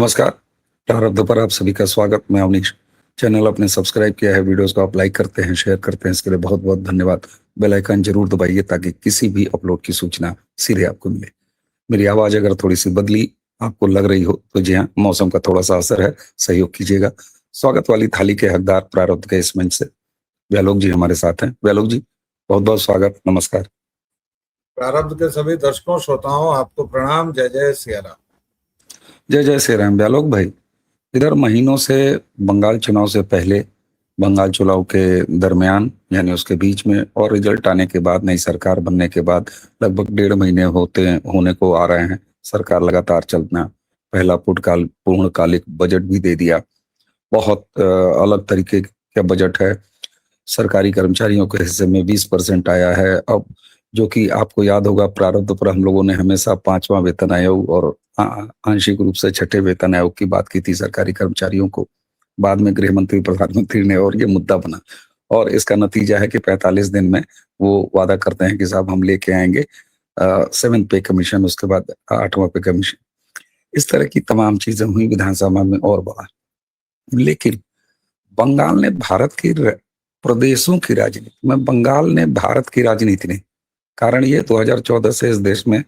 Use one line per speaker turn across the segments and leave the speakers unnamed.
नमस्कार। प्रारब्ध पर आप सभी का स्वागत। मैं अवनीश। चैनल आपने सब्सक्राइब किया है, वीडियोस को आप लाइक करते हैं, शेयर करते हैं, इसके लिए बहुत बहुत धन्यवाद। बेल आइकन जरूर दबाइए ताकि किसी भी अपलोड की सूचना सीधे आपको मिले। मेरी आवाज अगर थोड़ी सी बदली आपको लग रही हो तो जी हाँ, मौसम का थोड़ा सा असर है, सहयोग कीजिएगा। स्वागत वाली थाली के हकदार प्रारब्ध के इस मंच से व्यालोक जी हमारे साथ हैं। व्यालोक जी, बहुत बहुत स्वागत, नमस्कार।
प्रारब्ध के सभी दर्शकों श्रोताओं आपको प्रणाम। जय जय सिया राम।
जय जय श्री राम। व्यालोक भाई, इधर महीनों से बंगाल चुनाव से पहले, बंगाल चुनाव के दरमियान यानी उसके बीच में और रिजल्ट आने के बाद, नई सरकार बनने के बाद लगभग 1.5 महीने होने को आ रहे हैं। सरकार लगातार चलना, पहला पूर्णकालिक बजट भी दे दिया। बहुत अलग तरीके का बजट है। सरकारी कर्मचारियों के हिस्से में 20% आया है अब, जो कि आपको याद होगा प्रारब्ध पर हम लोगों ने हमेशा 5वां वेतन आयोग और आंशिक रूप से 6ठे वेतन आयोग की बात की थी सरकारी कर्मचारियों को। बाद में गृह मंत्री, प्रधानमंत्री ने और ये मुद्दा बना, और इसका नतीजा है कि 45 दिन में वो वादा करते हैं कि साहब हम लेके आएंगे 7th पे कमीशन, उसके बाद 8वां पे कमीशन। इस तरह की तमाम चीजें हुई विधानसभा में और बढ़ा। लेकिन बंगाल ने भारत की प्रदेशों की राजनीति में, बंगाल ने भारत की राजनीति नहीं। कारण ये 2014 से इस देश में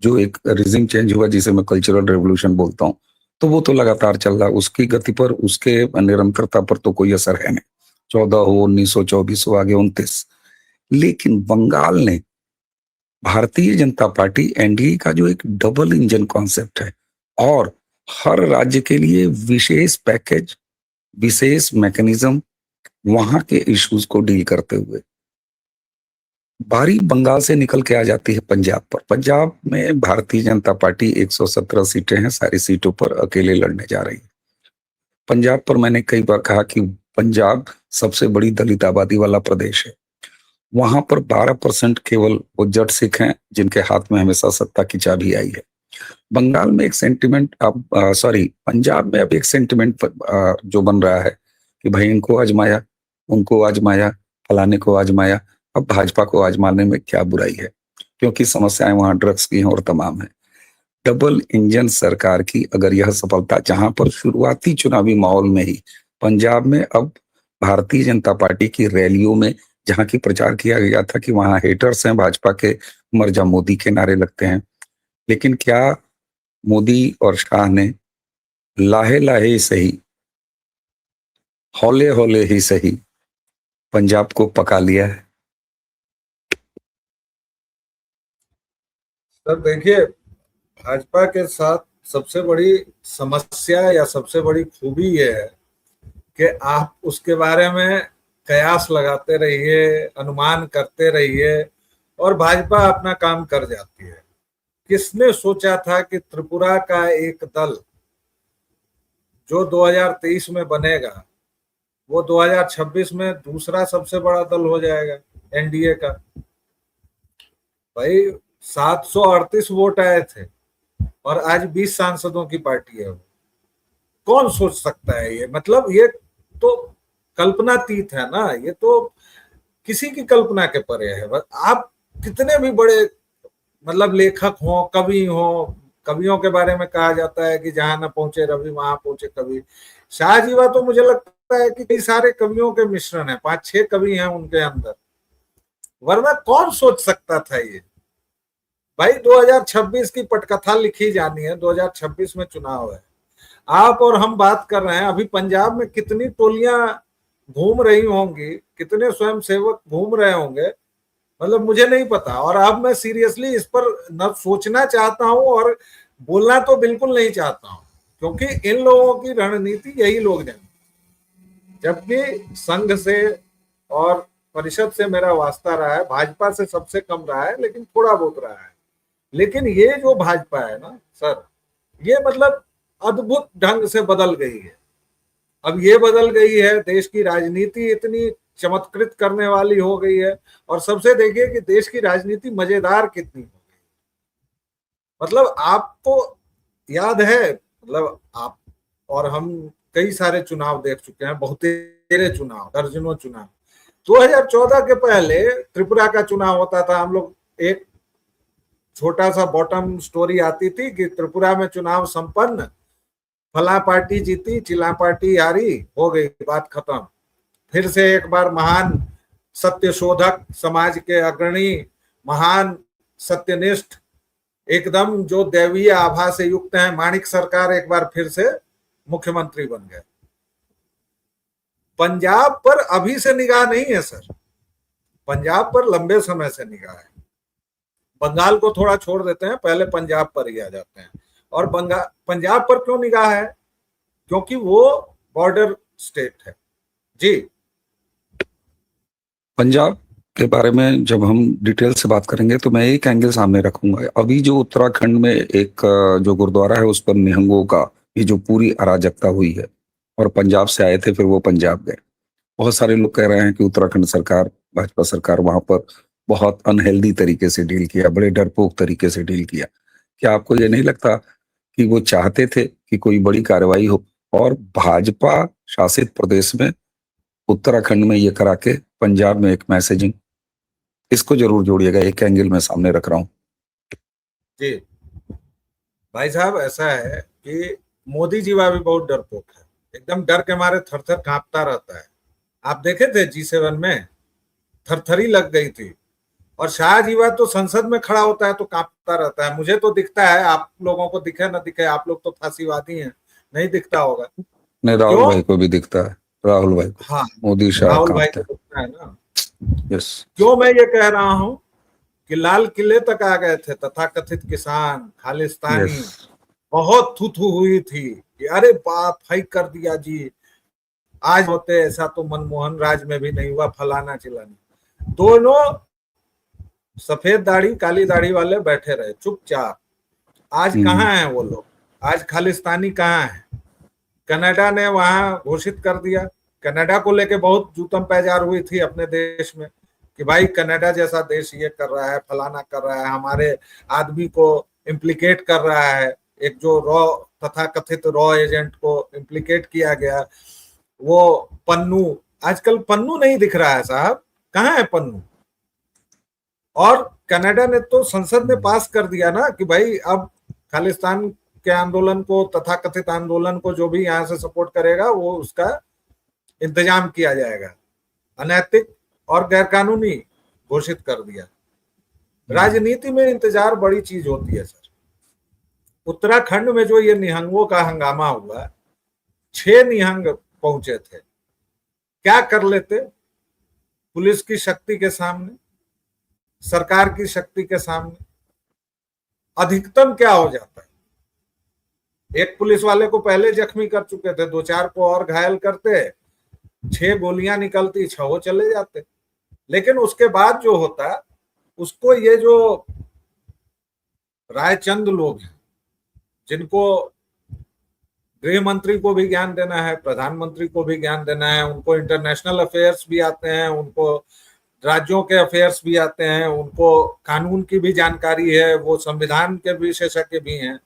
जो एक रिजिम चेंज हुआ, जिसे मैं कल्चरल रेवोल्यूशन बोलता हूँ, तो वो तो लगातार चल रहा है। उसकी गति पर, उसके निरंतरता पर तो कोई असर है नहीं। 14 हो, 19 हो, 24 हो, आगे 29। लेकिन बंगाल ने भारतीय जनता पार्टी एनडीए का जो एक डबल इंजन कॉन्सेप्ट है, और हर राज्य के लिए विशेष पैकेज, विशेष मैकेनिज्म, वहां के इश्यूज को डील करते हुए बारी बंगाल से निकल के आ जाती है पंजाब पर। पंजाब में भारतीय जनता पार्टी 117 सीटें हैं, सारी सीटों पर अकेले लड़ने जा रही है। पंजाब पर मैंने कई बार कहा कि पंजाब सबसे बड़ी दलित आबादी वाला प्रदेश है। वहां पर 12% केवल वो जट सिख हैं जिनके हाथ में हमेशा सत्ता की चाबी आई है। बंगाल में एक सेंटिमेंट, अब सॉरी, पंजाब में अब एक सेंटिमेंट जो बन रहा है कि भाई इनको आजमाया, उनको आजमाया, फलाने को आजमाया, अब भाजपा को आजमाने में क्या बुराई है, क्योंकि समस्याएं वहां ड्रग्स की हैं और तमाम है। डबल इंजन सरकार की अगर यह सफलता, जहां पर शुरुआती चुनावी माहौल में ही पंजाब में अब भारतीय जनता पार्टी की रैलियों में, जहां की प्रचार किया गया था कि वहां हेटर्स हैं भाजपा के, मर जा मोदी के नारे लगते हैं, लेकिन क्या मोदी और शाह ने लाहे लाहे ही सही, हौले हौले ही सही, पंजाब को पका लिया है?
सर देखिए, भाजपा के साथ सबसे बड़ी समस्या या सबसे बड़ी खूबी ये है कि आप उसके बारे में कयास लगाते रहिए, अनुमान करते रहिए और भाजपा अपना काम कर जाती है। किसने सोचा था कि त्रिपुरा का एक दल जो 2023 में बनेगा वो 2026 में दूसरा सबसे बड़ा दल हो जाएगा एनडीए का। भाई 738 वोट आए थे और आज 20 सांसदों की पार्टी है। कौन सोच सकता है ये? मतलब ये तो कल्पनातीत है ना, ये तो किसी की कल्पना के परे है। बस आप कितने भी बड़े मतलब लेखक हो, कवि हो, कवियों के बारे में कहा जाता है कि जहां न पहुंचे रवि वहां पहुंचे कवि। शाहजीवा तो मुझे लगता है कि कई सारे कवियों के मिश्रण है, 5-6 कवि हैं उनके अंदर, वरना कौन सोच सकता था ये? भाई 2026 की पटकथा लिखी जानी है, 2026 में चुनाव है। आप और हम बात कर रहे हैं, अभी पंजाब में कितनी टोलियां घूम रही होंगी, कितने स्वयंसेवक घूम रहे होंगे, मतलब मुझे नहीं पता। और अब मैं सीरियसली इस पर न सोचना चाहता हूं और बोलना तो बिल्कुल नहीं चाहता हूं, क्योंकि इन लोगों की रणनीति यही लोग जानते। जबकि संघ से और परिषद से मेरा वास्ता रहा है, भाजपा से सबसे कम रहा है लेकिन थोड़ा बहुत रहा है। लेकिन ये जो भाजपा है ना सर, ये मतलब अद्भुत ढंग से बदल गई है। अब ये बदल गई है, देश की राजनीति इतनी चमत्कृत करने वाली हो गई है। और सबसे देखिए कि देश की राजनीति मजेदार कितनी हो गई। मतलब आपको याद है, मतलब आप और हम कई सारे चुनाव देख चुके हैं, बहुत तेरे चुनाव, दर्जनों चुनाव। 2014 के पहले त्रिपुरा का चुनाव होता था, हम लोग एक छोटा सा बॉटम स्टोरी आती थी कि त्रिपुरा में चुनाव संपन्न, फला पार्टी जीती, चिल्ला पार्टी हारी, हो गई बात खत्म। फिर से एक बार महान सत्य शोधक, समाज के अग्रणी, महान सत्यनिष्ठ, एकदम जो दैवीय आभा से युक्त है, माणिक सरकार एक बार फिर से मुख्यमंत्री बन गए। पंजाब पर अभी से निगाह नहीं है सर, पंजाब पर लंबे समय से निगाह है। बंगाल को थोड़ा छोड़ देते हैं, पहले पंजाब पर ही आ जाते हैं। और पंजाब पर क्यों निगाह है? क्योंकि वो बॉर्डर स्टेट है। जी,
पंजाब के बारे में जब हम डिटेल से बात करेंगे तो मैं एक एंगल सामने रखूंगा। अभी जो उत्तराखंड में एक जो गुरुद्वारा है उस पर निहंगों का ये जो पूरी अराजकता हुई है, और पंजाब से आए थे फिर वो पंजाब गए। बहुत सारे लोग कह रहे हैं कि उत्तराखंड सरकार, भाजपा सरकार वहां पर बहुत अनहेल्दी तरीके से डील किया, बड़े डरपोक तरीके से डील किया। क्या आपको ये नहीं लगता कि वो चाहते थे कि कोई बड़ी कार्रवाई हो और भाजपा शासित प्रदेश में उत्तराखंड में ये करा के पंजाब में एक मैसेजिंग, इसको जरूर जोड़िएगा, एक एंगल में सामने रख रहा हूं।
जी भाई साहब, ऐसा है कि मोदी जी भी बहुत डरपोक है, एकदम डर के मारे थर थर कांपता रहता है। आप देखे थे G7 में थरथरी लग गई थी। और शाहजीवा तो संसद में खड़ा होता है तो कांपता रहता है। मुझे तो दिखता है, आप लोगों को दिखे ना दिखे, आप लोग तो फांसीवादी हैं, नहीं दिखता होगा।
नहीं, राहुल
क्यों?
भाई को भी दिखता है, राहुल भाई को।
हाँ,
मोदी शाह
राहुल भाई
कांपते
को
हैं।
दिखता है ना।
यस।
क्यों मैं ये कह रहा हूं कि लाल किले तक आ गए थे तथाकथित किसान खालिस्तानी,
यस।
बहुत थू थू हुई थी कि अरे बाप हाइक कर दिया जी, आज होते ऐसा तो मनमोहन राज में भी नहीं हुआ, फलाना चिलाना। दोनों सफेद दाढ़ी काली दाढ़ी वाले बैठे रहे चुपचाप। आज कहाँ हैं वो लोग? आज खालिस्तानी कहाँ है? कनाडा ने वहां घोषित कर दिया। कनाडा को लेके बहुत जूतम पैजार हुई थी अपने देश में कि भाई कनाडा जैसा देश ये कर रहा है, फलाना कर रहा है, हमारे आदमी को इम्प्लीकेट कर रहा है। एक जो रॉ तथा कथित रॉ एजेंट को इम्प्लीकेट किया गया, वो पन्नू, आजकल पन्नू नहीं दिख रहा है साहब, कहाँ है पन्नू? और कनाडा ने तो संसद में पास कर दिया ना कि भाई अब खालिस्तान के आंदोलन को, तथाकथित आंदोलन को जो भी यहाँ से सपोर्ट करेगा वो उसका इंतजाम किया जाएगा। अनैतिक और गैरकानूनी घोषित कर दिया। राजनीति में इंतजार बड़ी चीज होती है सर। उत्तराखंड में जो ये निहंगों का हंगामा हुआ, 6 निहंग पहुंचे थे, क्या कर लेते पुलिस की शक्ति के सामने, सरकार की शक्ति के सामने? अधिकतम क्या हो जाता है, एक पुलिस वाले को पहले जख्मी कर चुके थे, 2-4 को और घायल करते, 6 गोलियां निकलती, 6 चले जाते। लेकिन उसके बाद जो होता, उसको ये जो रायचंद लोग हैं, जिनको गृह मंत्री को भी ज्ञान देना है, प्रधानमंत्री को भी ज्ञान देना है, उनको इंटरनेशनल अफेयर्स भी आते हैं, उनको राज्यों के अफेयर्स भी आते हैं, उनको कानून की भी जानकारी है, वो संविधान के विशेषज्ञ भी हैं।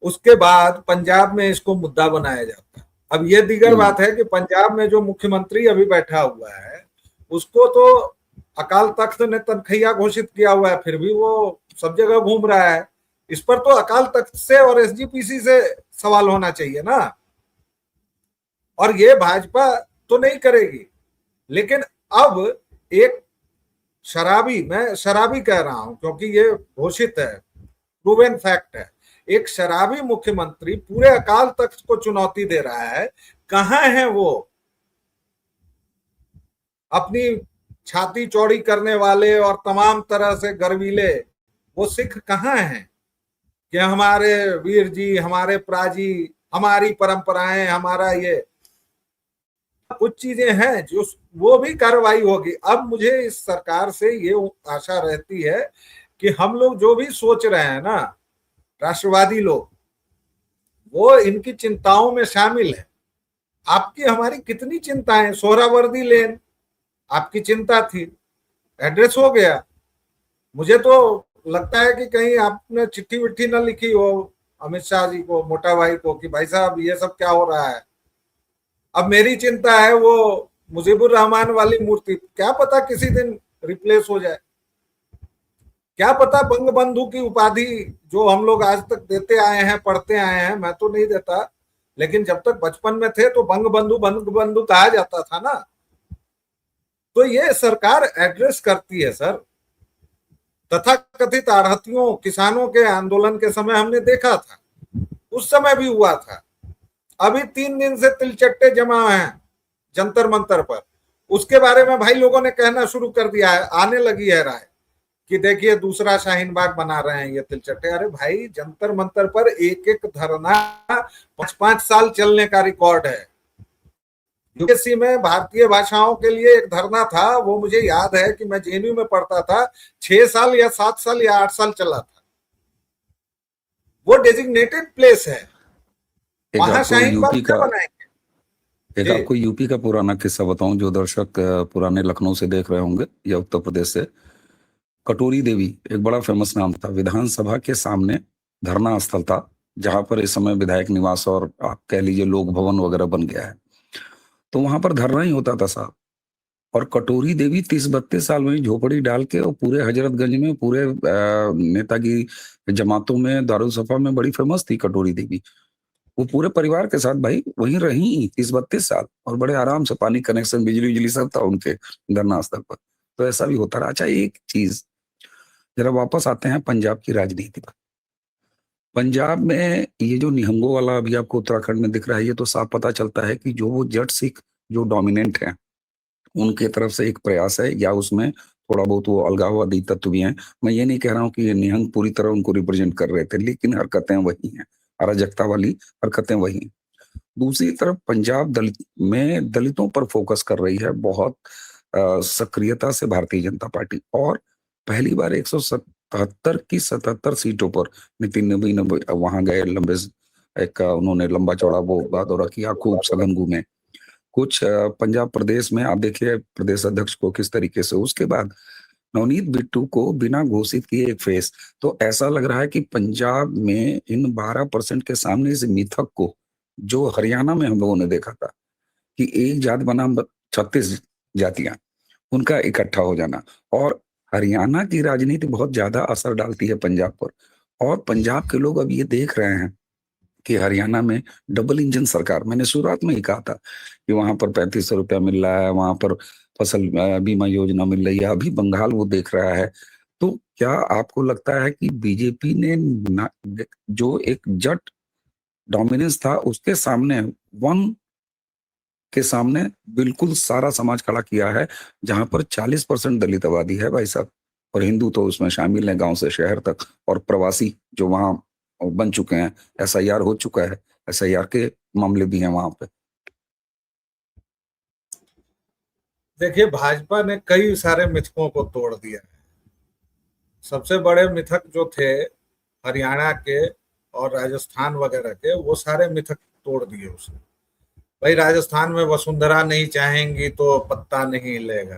उसके बाद पंजाब में इसको मुद्दा बनाया जाता है। अब ये दीगर बात है कि पंजाब में जो मुख्यमंत्री अभी बैठा हुआ है, उसको तो अकाल तख्त ने तनखैया घोषित किया हुआ है, फिर भी वो सब जगह घूम रहा है। इस पर तो अकाल तख्त से और SGPC से सवाल होना चाहिए ना। और ये भाजपा तो नहीं करेगी। लेकिन अब एक शराबी, मैं शराबी कह रहा हूं क्योंकि ये घोषित है, प्रूवन फैक्ट है, एक शराबी मुख्यमंत्री पूरे अकाल तख्त को चुनौती दे रहा है। कहां है वो? अपनी छाती चौड़ी करने वाले और तमाम तरह से गर्वीले वो सिख कहां हैं कि हमारे वीर जी, हमारे प्राजी, हमारी परंपराएं, हमारा ये कुछ चीजें हैं जो वो भी कार्रवाई होगी। अब मुझे इस सरकार से ये आशा रहती है कि हम लोग जो भी सोच रहे हैं ना, राष्ट्रवादी लोग, वो इनकी चिंताओं में शामिल है। आपकी हमारी कितनी चिंताएं, सोहरावर्दी लेन आपकी चिंता थी, एड्रेस हो गया। मुझे तो लगता है कि कहीं आपने चिट्ठी विट्ठी न लिखी हो अमित शाह जी को, मोटा भाई को, कि भाई साहब ये सब क्या हो रहा है। अब मेरी चिंता है वो मुजीबुर रहमान वाली मूर्ति, क्या पता किसी दिन रिप्लेस हो जाए। क्या पता बंग बंधु की उपाधि जो हम लोग आज तक देते आए हैं, पढ़ते आए हैं, मैं तो नहीं देता, लेकिन जब तक बचपन में थे तो बंग बंधु कहा जाता था ना। तो ये सरकार एड्रेस करती है सर। तथाकथित आढ़तियों किसानों के आंदोलन के समय हमने देखा था, उस समय भी हुआ था। अभी 3 दिन से तिलचट्टे जमा हैं जंतर मंतर पर, उसके बारे में भाई लोगों ने कहना शुरू कर दिया है, आने लगी है राय कि देखिए दूसरा शाहीन बाग बना रहे हैं ये तिलचट्टे। अरे भाई जंतर मंतर पर एक एक धरना 5-5 साल चलने का रिकॉर्ड है। यूपीएससी में भारतीय भाषाओं के लिए एक धरना था, वो मुझे याद है कि मैं जेएनयू में पढ़ता था, 6 साल या 7 साल या 8 साल चला था। वो डेजिग्नेटेड प्लेस है,
एक
वहां
आपको
शाहीन बाग
यूपी
क्या
का
बनाएंगे
एक
जी।
आपको यूपी का पुराना किस्सा बताऊं, जो दर्शक पुराने लखनऊ से देख रहे होंगे या उत्तर प्रदेश से। कटोरी देवी एक बड़ा फेमस नाम था, विधानसभा के सामने धरना स्थल था, जहां पर इस समय विधायक निवास और आप कह लीजिए लोक भवन वगैरह बन गया है। तो वहां पर धरना ही होता था साहब। और कटोरी देवी 30-32 साल में झोपड़ी डाल के, और पूरे हजरतगंज में पूरे नेताजी जमातों में दारुसफा में बड़ी फेमस थी कटोरी देवी। वो पूरे परिवार के साथ भाई वहीं रही 30-32 साल, और बड़े आराम से पानी कनेक्शन बिजली उजली सब था उनके धरना स्थल पर। तो ऐसा भी होता रहा। अच्छा, एक चीज जरा वापस आते हैं पंजाब की राजनीति पर। पंजाब में ये जो निहंगों वाला अभी आपको उत्तराखंड में दिख रहा है, ये तो साफ पता चलता है कि जो वो जट सिख जो डोमिनेंट है, उनके तरफ से एक प्रयास है, या उसमें थोड़ा बहुत वो अलगाववादी तत्व भी हैं। मैं ये नहीं कह रहा हूँ कि ये निहंग पूरी तरह उनको रिप्रेजेंट कर रहे थे, लेकिन हरकतें वही हैं, अराजकता वाली हरकतें वही हैं। दूसरी तरफ पंजाब दलित में दलितों पर फोकस कर रही है बहुत सक्रियता से भारतीय जनता पार्टी। और पहली बार 177 की 77 सीटों पर नितिन नबी नबी वहां गए, लंबे एक उन्होंने लंबा चौड़ा वो दौरा किया, खूब सघन घूमे। कुछ पंजाब प्रदेश में आप देखिए प्रदेश अध्यक्ष को किस तरीके से, उसके बाद नवनीत बिट्टू को बिना घोषित किए एक फेस। तो ऐसा लग रहा है कि पंजाब में इन 12% के सामने इस मिथक को, जो हरियाणा में हम लोगों ने देखा था कि एक जात बनाम 36 जातियां, उनका इकट्ठा हो जाना। और हरियाणा की राजनीति बहुत ज्यादा असर डालती है पंजाब पर। और पंजाब के लोग अब ये देख रहे हैं कि हरियाणा में डबल इंजन सरकार, मैंने शुरुआत में ही कहा था कि वहां पर 3500 रुपया मिल रहा है, वहां पर फसल बीमा योजना मिल रही है, अभी बंगाल वो देख रहा है। तो क्या आपको लगता है कि बीजेपी ने जो एक जट डोमिनेंस था उसके सामने, वन के सामने बिल्कुल सारा समाज खड़ा किया है, जहां पर 40% दलित आबादी है भाई साहब, और हिंदू तो उसमें शामिल है गांव से शहर तक, और प्रवासी जो वहां बन चुके हैं, एसआईआर हो चुका है, एसआईआर के मामले भी हैं वहां पे।
देखिए भाजपा ने कई सारे मिथकों को तोड़ दिया है। सबसे बड़े मिथक जो थे हरियाणा के और राजस्थान वगैरह के, वो सारे मिथक तोड़ दिए उसने। भाई राजस्थान में वसुंधरा नहीं चाहेंगी तो पत्ता नहीं हिलेगा।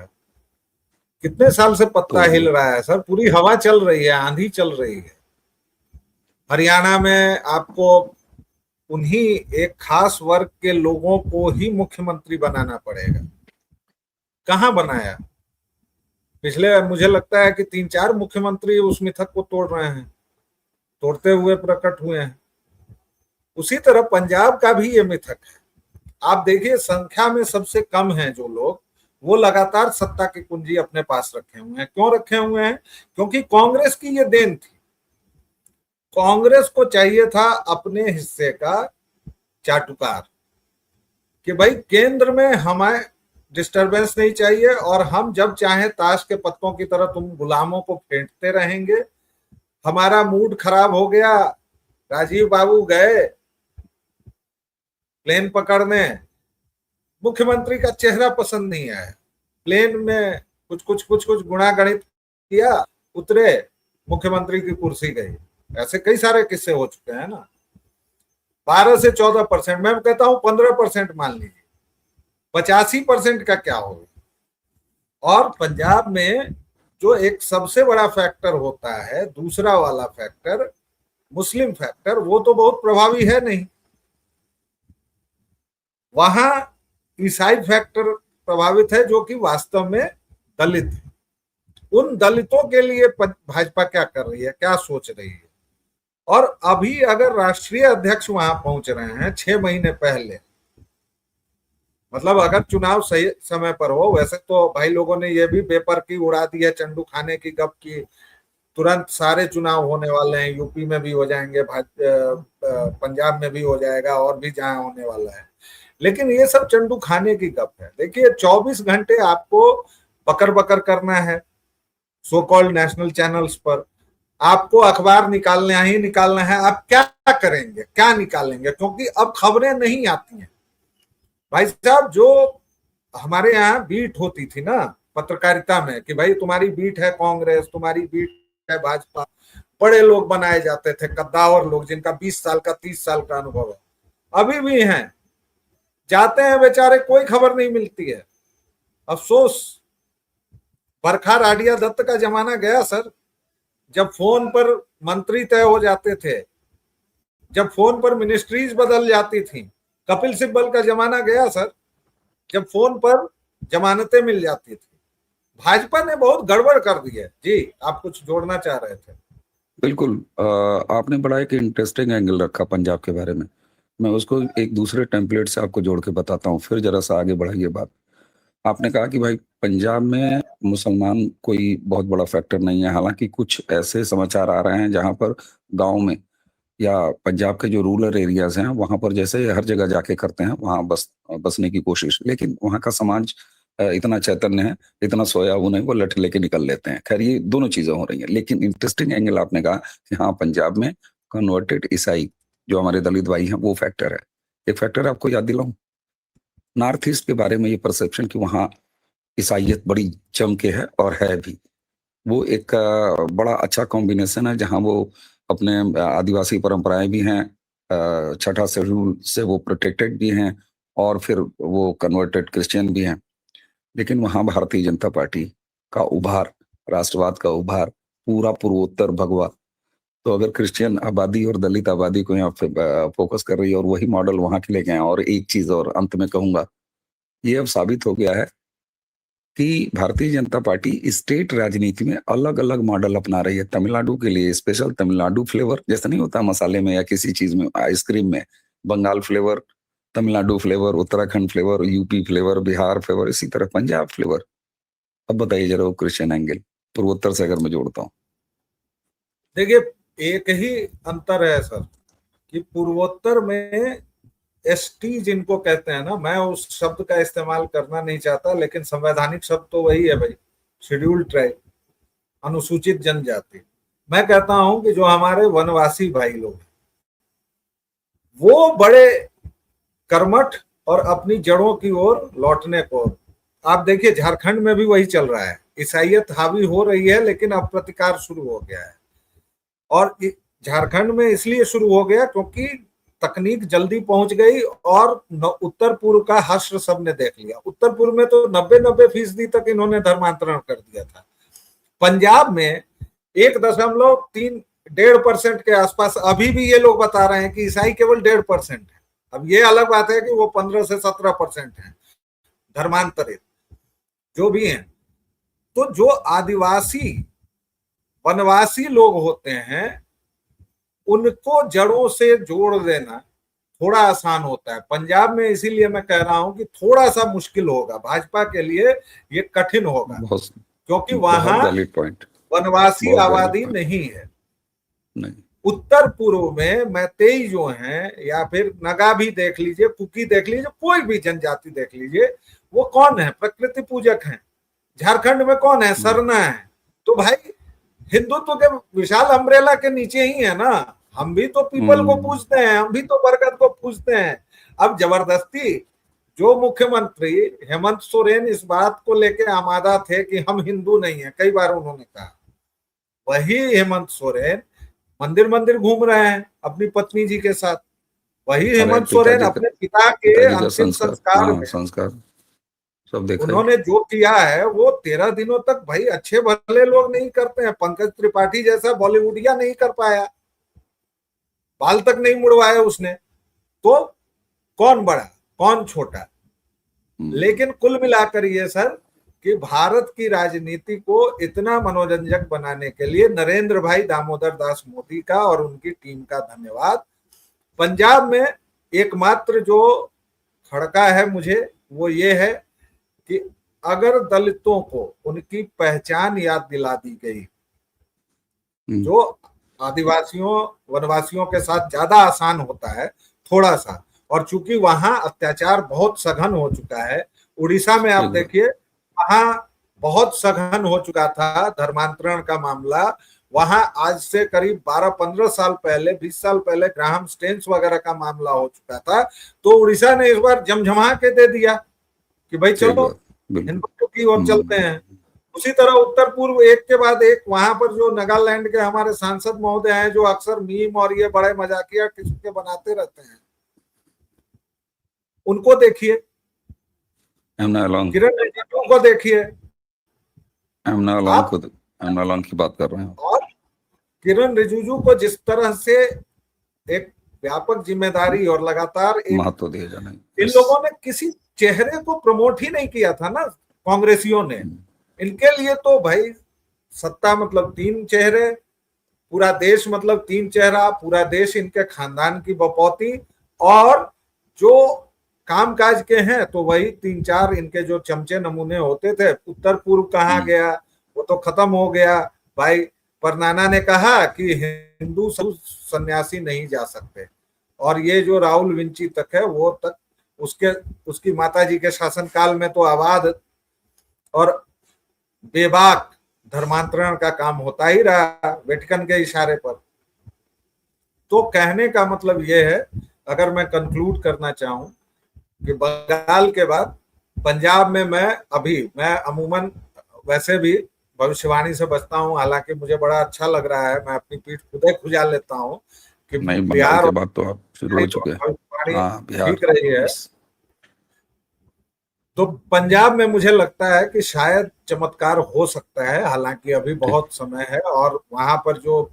कितने साल से पत्ता
तो
हिल रहा है सर, पूरी हवा चल रही है, आंधी चल रही है। हरियाणा में आपको उन्हीं एक खास वर्ग के लोगों को ही मुख्यमंत्री बनाना पड़ेगा। कहाँ बनाया? पिछले मुझे लगता है कि 3-4 मुख्यमंत्री उस मिथक को तोड़ रहे हैं, तोड़ते हुए प्रकट हुए हैं। उसी तरह पंजाब का भी ये मिथक है। आप देखिए संख्या में सबसे कम है जो लोग, वो लगातार सत्ता की कुंजी अपने पास रखे हुए हैं। क्यों रखे हुए हैं? क्योंकि कांग्रेस की ये देन थी। कांग्रेस को चाहिए था अपने हिस्से का चाटुकार, कि भाई केंद्र में हमें डिस्टरबेंस नहीं चाहिए, और हम जब चाहें ताश के पत्तों की तरह तुम गुलामों को फेंटते रहेंगे। हमारा मूड खराब हो गया, राजीव बाबू गए प्लेन पकड़ने, मुख्यमंत्री का चेहरा पसंद नहीं आया, प्लेन में कुछ गुणागणित किया, उतरे, मुख्यमंत्री की कुर्सी गई। ऐसे कई सारे किस्से हो चुके हैं ना। 12 से 14%, मैं कहता हूं 15% मान लीजिए, 85% का क्या होगा? और पंजाब में जो एक सबसे बड़ा फैक्टर होता है, दूसरा वाला फैक्टर मुस्लिम फैक्टर, वो तो बहुत प्रभावी है नहीं। वहां ईसाई फैक्टर प्रभावित है, जो कि वास्तव में दलित है। उन दलितों के लिए भाजपा क्या कर रही है, क्या सोच रही है। और अभी अगर राष्ट्रीय अध्यक्ष वहां पहुंच रहे हैं 6 महीने पहले, मतलब अगर चुनाव सही समय पर हो, वैसे तो भाई लोगों ने ये भी पेपर की उड़ा दी है, चंडू खाने की गप की, तुरंत सारे चुनाव होने वाले हैं, यूपी में भी हो जाएंगे, पंजाब में भी हो जाएगा, और भी जहां होने वाला है। लेकिन ये सब चंडू खाने की गप है। देखिए 24 घंटे आपको बकर बकर करना है सो कॉल्ड नेशनल चैनल्स पर, आपको अखबार निकालना ही निकालना है। आप क्या करेंगे, क्या निकालेंगे, क्योंकि अब खबरें नहीं आती हैं भाई साहब। जो हमारे यहाँ बीट होती थी ना पत्रकारिता में, कि भाई तुम्हारी बीट है कांग्रेस, तुम्हारी बीट है भाजपा, बड़े लोग बनाए जाते थे, कद्दावर लोग जिनका 20 साल का 30 साल का अनुभव है, अभी भी हैं, जाते हैं बेचारे, कोई खबर नहीं मिलती है। अफसोस, बरखा राडिया दत्त का जमाना गया सर, जब फोन पर मंत्री तय हो जाते थे, जब फोन पर मिनिस्ट्रीज बदल जाती थी। कपिल सिब्बल का जमाना गया सर, जब फोन पर जमानतें मिल जाती थी। भाजपा ने बहुत गड़बड़ कर दी है। जी, आप कुछ जोड़ना चाह रहे थे?
बिल्कुल। आपने बड़ा एक इंटरेस्टिंग एंगल रखा पंजाब के बारे में। मैं उसको एक दूसरे टेम्पलेट से आपको जोड़ के बताता हूँ, फिर जरा सा आगे बढ़ाइए बात। आपने कहा कि भाई पंजाब में मुसलमान कोई बहुत बड़ा फैक्टर नहीं है, हालांकि कुछ ऐसे समाचार आ रहे हैं जहां पर गांव में या पंजाब के जो रूरल एरियाज हैं वहां पर जैसे हर जगह जाके करते हैं वहां बसने की कोशिश, लेकिन वहां का समाज इतना चैतन्य है, इतना सोया हुआ नहीं, वो लठ लेके निकल लेते हैं। खैर ये दोनों चीजें हो रही हैं, लेकिन इंटरेस्टिंग एंगल आपने कहा कि हाँ पंजाब में कन्वर्टेड ईसाई जो हमारे दलित भाई हैं वो फैक्टर है। एक फैक्टर आपको याद दिलाऊं, नॉर्थ ईस्ट के बारे में ये परसेप्शन कि वहाँ ईसाइयत बड़ी जम के है और है भी, वो एक बड़ा अच्छा कॉम्बिनेशन है जहाँ वो अपने आदिवासी परंपराएं भी हैं, छठा शेड्यूल से वो प्रोटेक्टेड भी हैं, और फिर वो कन्वर्टेड क्रिश्चियन भी हैं। लेकिन वहाँ भारतीय जनता पार्टी का उभार, राष्ट्रवाद का उभार पूरा पूर्वोत्तर भगवा। तो अगर क्रिश्चियन आबादी और दलित आबादी को यहाँ फोकस कर रही है और वही मॉडल वहां के लेके आए। और एक चीज और अंत में कहूंगा, ये अब साबित हो गया है कि भारतीय जनता पार्टी स्टेट राजनीति में अलग अलग मॉडल अपना रही है। तमिलनाडु के लिए स्पेशल तमिलनाडु फ्लेवर, जैसा नहीं होता मसाले में या किसी चीज में, आइसक्रीम में Bengal flavour, Tamil Nadu flavour, Uttarakhand flavour, UP flavour, Bihar flavour, इसी तरह पंजाब फ्लेवर। अब बताइए जरा वो क्रिश्चियन एंगल पूर्वोत्तर से अगर मैं जोड़ता हूँ।
देखिए एक ही अंतर है सर, कि पूर्वोत्तर में एसटी जिनको कहते हैं ना, मैं उस शब्द का इस्तेमाल करना नहीं चाहता, लेकिन संवैधानिक शब्द तो वही है भाई, शेड्यूल्ड ट्राइब, अनुसूचित जनजाति। मैं कहता हूं कि जो हमारे वनवासी भाई लोग हैं वो बड़े कर्मठ और अपनी जड़ों की ओर लौटने को, आप देखिए झारखंड में भी वही चल रहा है, ईसाइयत हावी हो रही है, लेकिन अब प्रतिकार शुरू हो गया है। और झारखंड में इसलिए शुरू हो गया क्योंकि तकनीक जल्दी पहुंच गई, और उत्तर पूर्व का हश्र सबने देख लिया। उत्तर पूर्व में तो 90-90% तक इन्होंने धर्मांतरण कर दिया था। पंजाब में 1.3-1.5% के आसपास अभी भी ये लोग बता रहे हैं कि ईसाई केवल 1.5% है। अब ये अलग बात है कि वो 15 से 17% है धर्मांतरित जो भी हैं। तो जो आदिवासी वनवासी लोग होते हैं उनको जड़ों से जोड़ देना थोड़ा आसान होता है पंजाब में। इसीलिए मैं कह रहा हूं कि थोड़ा सा मुश्किल होगा भाजपा के लिए, ये कठिन होगा, क्योंकि वहां वनवासी आबादी नहीं है।
नहीं।
उत्तर पूर्व में मैतेई जो हैं, या फिर नगा भी देख लीजिए, कुकी देख लीजिए, कोई भी जनजाति देख लीजिए, वो कौन है? प्रकृति पूजक हैं। झारखंड में कौन है? सरना है। तो भाई हिंदुत्व के विशाल अम्ब्रेला के नीचे ही है ना। हम भी तो पीपल को पूजते हैं, हम भी तो बरगद को पूजते हैं। अब जबरदस्ती जो मुख्यमंत्री हेमंत सोरेन इस बात को लेकर आमादा थे कि हम हिंदू नहीं है, कई बार उन्होंने कहा, वही हेमंत सोरेन मंदिर मंदिर घूम रहे हैं अपनी पत्नी जी के साथ। वही हेमंत सोरेन अपने पिता के अंतिम संस्कार में
सब देखा
उन्होंने जो किया है वो 13 दिनों तक भाई अच्छे भले लोग नहीं करते हैं। पंकज त्रिपाठी जैसा बॉलीवुडिया नहीं कर पाया, बाल तक नहीं मुड़वाया उसने। तो कौन बड़ा कौन छोटा? लेकिन कुल मिलाकर ये सर कि भारत की राजनीति को इतना मनोरंजक बनाने के लिए नरेंद्र भाई दामोदर दास मोदी का और उनकी टीम का धन्यवाद। पंजाब में एकमात्र जो खड़का है मुझे वो ये है कि अगर दलितों को उनकी पहचान याद दिला दी गई, जो आदिवासियों वनवासियों के साथ ज्यादा आसान होता है थोड़ा सा, और चूंकि वहां अत्याचार बहुत सघन हो चुका है, उड़ीसा में आप देखिए वहां बहुत सघन हो चुका था धर्मांतरण का मामला। वहां आज से करीब 12-15 साल पहले, 20 साल पहले ग्राहम स्टेन्स वगैरह का मामला हो चुका था। तो उड़ीसा ने इस बार जमझमा के दे दिया कि भाई चलो हिंदुत्व की ओर चलते हैं। उसी तरह उत्तर पूर्व एक के बाद एक, वहां पर जो नागालैंड के हमारे सांसद महोदय हैं जो अक्सर मीम और ये बड़े मजाकिया किस्म के बनाते रहते हैं, उनको देखिए, किरण रिजिजू को देखिए,
की बात कर रहे हैं।
और किरण रिजिजू को जिस तरह से एक व्यापक जिम्मेदारी और लगातार
महत्व दिया जाना,
इन लोगों ने किसी चेहरे को प्रमोट ही नहीं किया था ना कांग्रेसियों ने। इनके लिए तो भाई सत्ता मतलब 3 चेहरे, पूरा देश मतलब 3 चेहरा, पूरा देश इनके खानदान की बपौती, और जो कामकाज के हैं तो वही 3-4 इनके जो चमचे नमूने होते थे। उत्तर पूर्व कहाँ गया, वो तो खत्म हो गया भाई। परनाना ने कहा कि हिंदू सन्यासी नहीं जा सकते, और ये जो राहुल विंची तक है वो तक उसकी माताजी के शासनकाल में तो अबाध और बेबाक धर्मांतरण का काम होता ही रहा वेटिकन के इशारे पर। तो कहने का मतलब ये है, अगर मैं कंक्लूड करना चाहूं, कि बंगाल के बाद पंजाब में मैं अमूमन वैसे भी भविष्यवाणी से बचता हूं, हालांकि मुझे बड़ा अच्छा लग रहा है, मैं अपनी पीठ खुद खुजा लेता हूं कि
बिहार के बाद तो आप शुरू हो चुके हैं।
ठीक रही है। तो पंजाब में मुझे लगता है कि शायद चमत्कार हो सकता है, हालांकि अभी बहुत समय है और वहां पर जो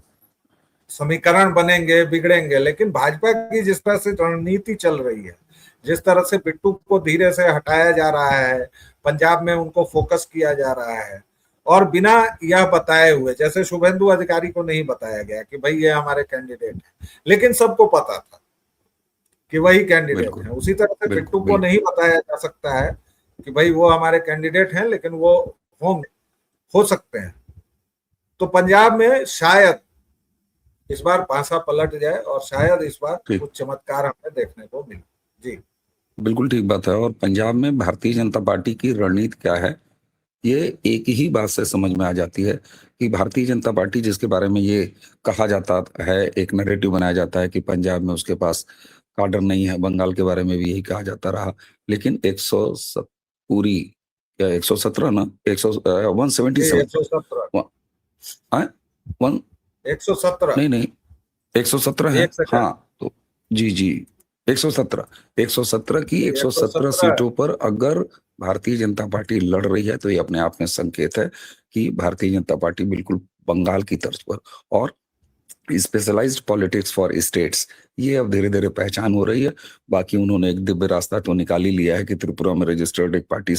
समीकरण बनेंगे बिगड़ेंगे, लेकिन भाजपा की जिस तरह से रणनीति चल रही है, जिस तरह से बिट्टू को धीरे से हटाया जा रहा है, पंजाब में उनको फोकस किया जा रहा है, और बिना यह बताए हुए, जैसे शुभेंदु अधिकारी को नहीं बताया गया कि भाई ये हमारे कैंडिडेट है, लेकिन सबको पता था कि वही कैंडिडेट है। उसी तरह से बिट्टू को नहीं बताया जा सकता है कि भाई वो हमारे कैंडिडेट हैं, लेकिन वो हो सकते हैं। तो पंजाब में शायद इस बार पासा पलट जाए और शायद इस बार कुछ चमत्कार हमें देखने को मिले। जी
बिल्कुल ठीक बात है। और पंजाब में भारतीय जनता पार्टी की रणनीति क्या है, ये एक ही बात से समझ में आ जाती है कि भारतीय जनता पार्टी, जिसके बारे में ये कहा जाता है, एक नैरेटिव बनाया जाता है कि पंजाब में उसके पास काडर नहीं है, बंगाल के बारे में भी यही कहा जाता रहा, लेकिन 117 ना
117
नहीं 117 है। हाँ तो जी 117 की 117 सीटों पर अगर भारतीय जनता पार्टी लड़ रही है तो ये अपने आप में संकेत है कि भारतीय जनता पार्टी बिल्कुल बंगाल की तर्ज पर, और स्पेशलाइज्ड पॉलिटिक्स फॉर स्टेट्स, ये अब धीरे धीरे पहचान हो रही है। बाकी उन्होंने एक दिव्य रास्ता तो निकाल ही लिया है कि त्रिपुरा में रजिस्टर्ड एक पार्टी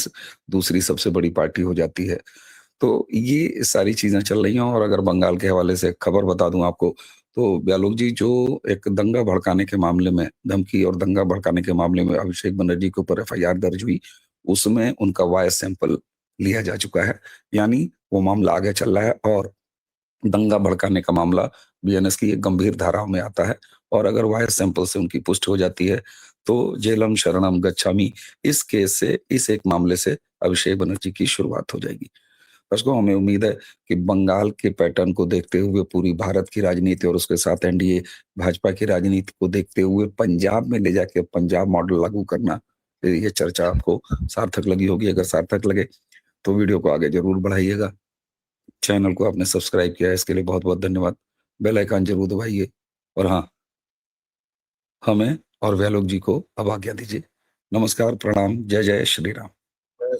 दूसरी सबसे बड़ी पार्टी हो जाती है। तो ये सारी चीजें चल रही हैं। और अगर बंगाल के हवाले से खबर बता दूं आपको, तो ब्यालोक जी, जो एक दंगा भड़काने के मामले में, धमकी और दंगा भड़काने के मामले में अभिषेक बनर्जी के ऊपर FIR दर्ज हुई, उसमें उनका वॉइस सैंपल लिया जा चुका है, यानी वो मामला आगे चल रहा है। और दंगा भड़काने का मामला BNS की एक गंभीर धाराओं में आता है, और अगर वॉइस सैंपल से उनकी पुष्टि हो जाती है तो जेलम शरणम गच्छामि, इस केस से, इस एक मामले से अभिषेक बनर्जी की शुरुआत हो जाएगी। दर्शकों, हमें उम्मीद है कि बंगाल के पैटर्न को देखते हुए, पूरी भारत की राजनीति और उसके साथ NDA भाजपा की राजनीति को देखते हुए पंजाब में ले जाके पंजाब मॉडल लागू करना, ये चर्चा आपको सार्थक लगी होगी। अगर सार्थक लगे तो वीडियो को आगे जरूर बढ़ाइएगा। चैनल को आपने सब्सक्राइब किया है, इसके लिए बहुत बहुत धन्यवाद। बेल आइकन जरूर दबाइए, और हाँ, हमें और व्यालोक जी को अब आज्ञा दीजिए। नमस्कार, प्रणाम, जय जय श्री राम।
जय